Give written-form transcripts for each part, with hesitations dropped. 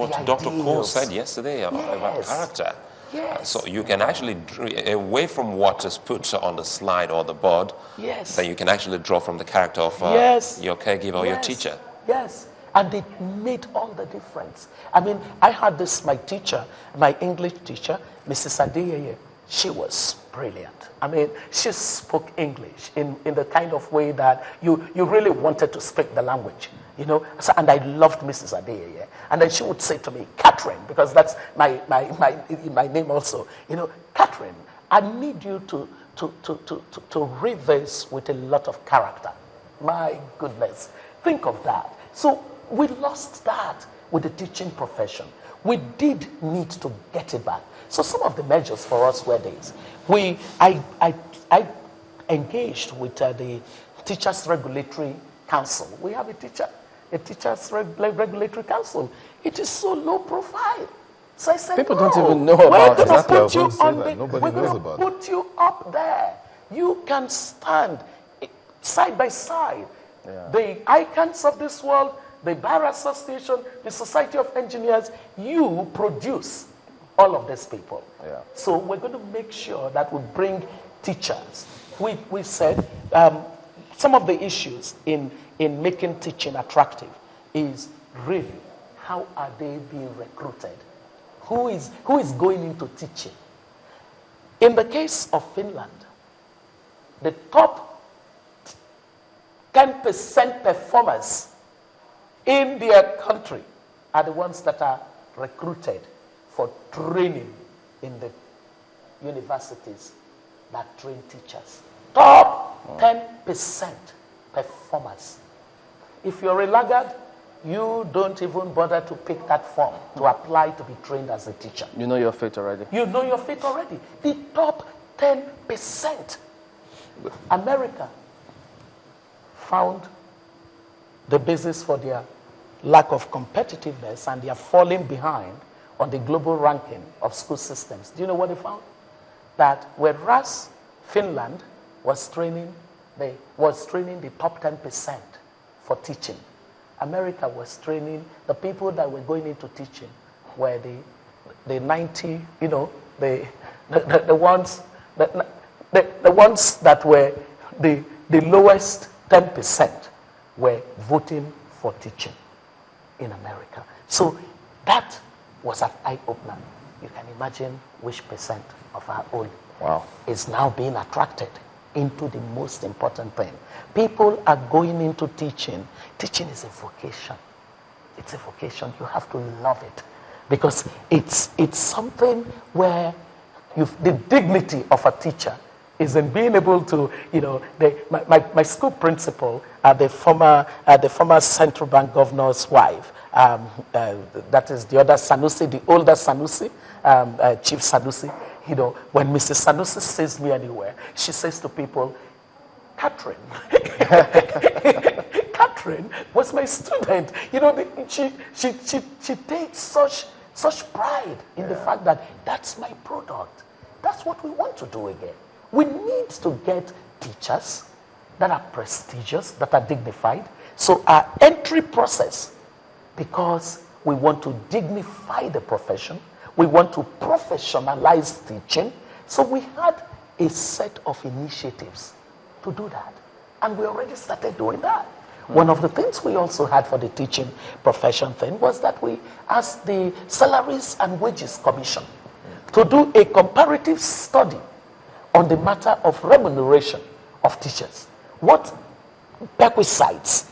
What Dr. Cole said yesterday about character. So you can actually, away from what is put on the slide or the board, then you can actually draw from the character of your caregiver or your teacher. Yes, and it made all the difference. I mean, I had this, my teacher, my English teacher, Mrs. Adeyeye. She was brilliant. I mean, she spoke English in the kind of way that you really wanted to speak the language, you know. So, and I loved Mrs. Adeyeye. And then she would say to me, Catherine, because that's my name also, you know, Catherine, I need you to read this with a lot of character. My goodness, think of that. So we lost that with the teaching profession. We did need to get it back. So some of the measures for us were these. I engaged with the Teachers Regulatory Council. We have a Teachers Regulatory Council. It is so low profile. So I said, people don't even know about it. We're going to put you up there. You can stand side by side. The icons of this world, the Bar Association, the Society of Engineers, you produce all of these people. So we're going to make sure that we bring teachers. We said some of the issues in making teaching attractive is really how are they being recruited? Who is going into teaching? In the case of Finland, the top 10% performers in their country are the ones that are recruited for training in the universities that train teachers. Top 10% performers. If you're a laggard, you don't even bother to pick that form to apply to be trained as a teacher. You know your fate already. You know your fate already. The top 10%. America found the basis for their lack of competitiveness, and they are falling behind on the global ranking of school systems. Do you know what they found? That whereas Finland was training the top 10% for teaching, America was training the people that were going into teaching were the 90, you know, the ones that were the lowest 10% were voting for teaching in America. So that was an eye-opener. You can imagine which percent of our own is now being attracted into the most important thing. People are going into teaching. Teaching is a vocation. It's a vocation. You have to love it because it's something where the dignity of a teacher is in being able to, you know, my school principal, the former central bank governor's wife, that is the other Sanusi, the older Sanusi, Chief Sanusi. You know, when Mrs. Sanusi sees me anywhere, she says to people, Catherine, Catherine was my student. You know, she takes such pride in the fact that that's my product. That's what we want to do again. We need to get teachers that are prestigious, that are dignified. So our entry process, because we want to dignify the profession, we want to professionalize teaching. So we had a set of initiatives to do that. And we already started doing that. One of the things we also had for the teaching profession thing was that we asked the Salaries and Wages Commission to do a comparative study on the matter of remuneration of teachers. What requisites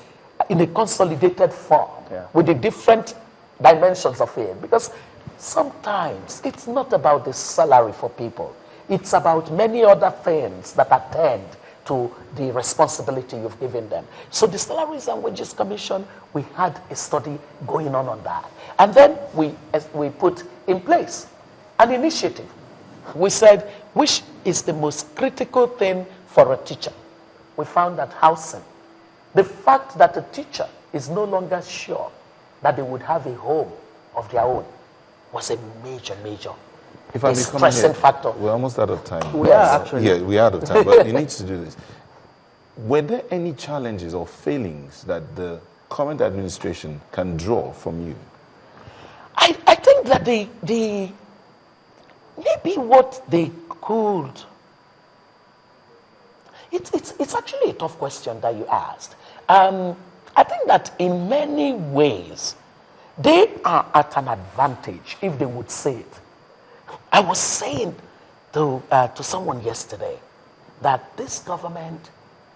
in a consolidated form with the different dimensions of it. Because sometimes it's not about the salary for people. It's about many other things that attend to the responsibility you've given them. So the Salaries and Wages Commission, we had a study going on that. And then we put in place an initiative. We said, which is the most critical thing for a teacher? We found that housing. The fact that a teacher is no longer sure that they would have a home of their own was a major stressing factor. We're almost out of time. We are actually. Yeah, we're out of time, but you need to do this. Were there any challenges or failings that the current administration can draw from you? I think that maybe what they could, it's actually a tough question that you asked. I think that in many ways, they are at an advantage if they would say it. I was saying to someone yesterday that this government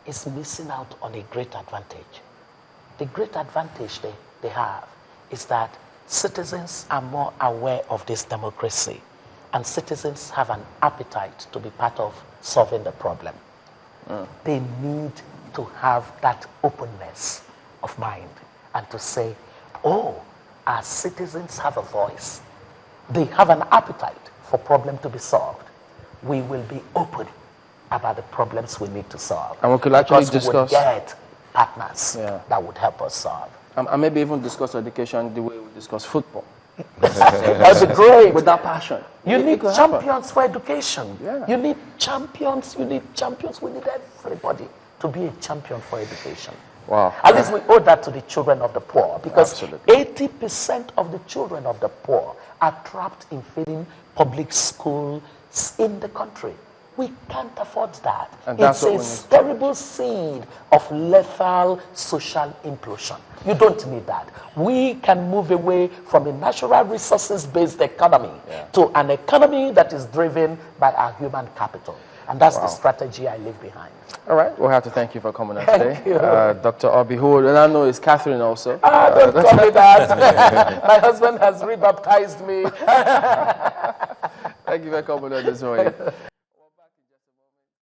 is missing out on a great advantage. The great advantage they have is that citizens are more aware of this democracy, and citizens have an appetite to be part of solving the problem. They need to have that openness of mind and to say, oh, our citizens have a voice. They have an appetite for problem to be solved. We will be open about the problems we need to solve. And we could actually discuss. We would get partners that would help us solve. And maybe even discuss education the way we discuss football. That's great. With that passion. You need champions for education. Yeah. You need champions. We need everybody to be a champion for education. Wow. At least we owe that to the children of the poor, because 80% of the children of the poor are trapped in failing public schools in the country. We can't afford that. And it's a terrible seed of lethal social implosion. You don't need that. We can move away from a natural resources-based economy to an economy that is driven by our human capital. And that's the strategy I leave behind. All right, we'll have to thank you for coming on Thank today. you. Dr. Oby, who and I know is Catherine also. Don't call me that. My husband has rebaptized me. Thank you for coming on this morning.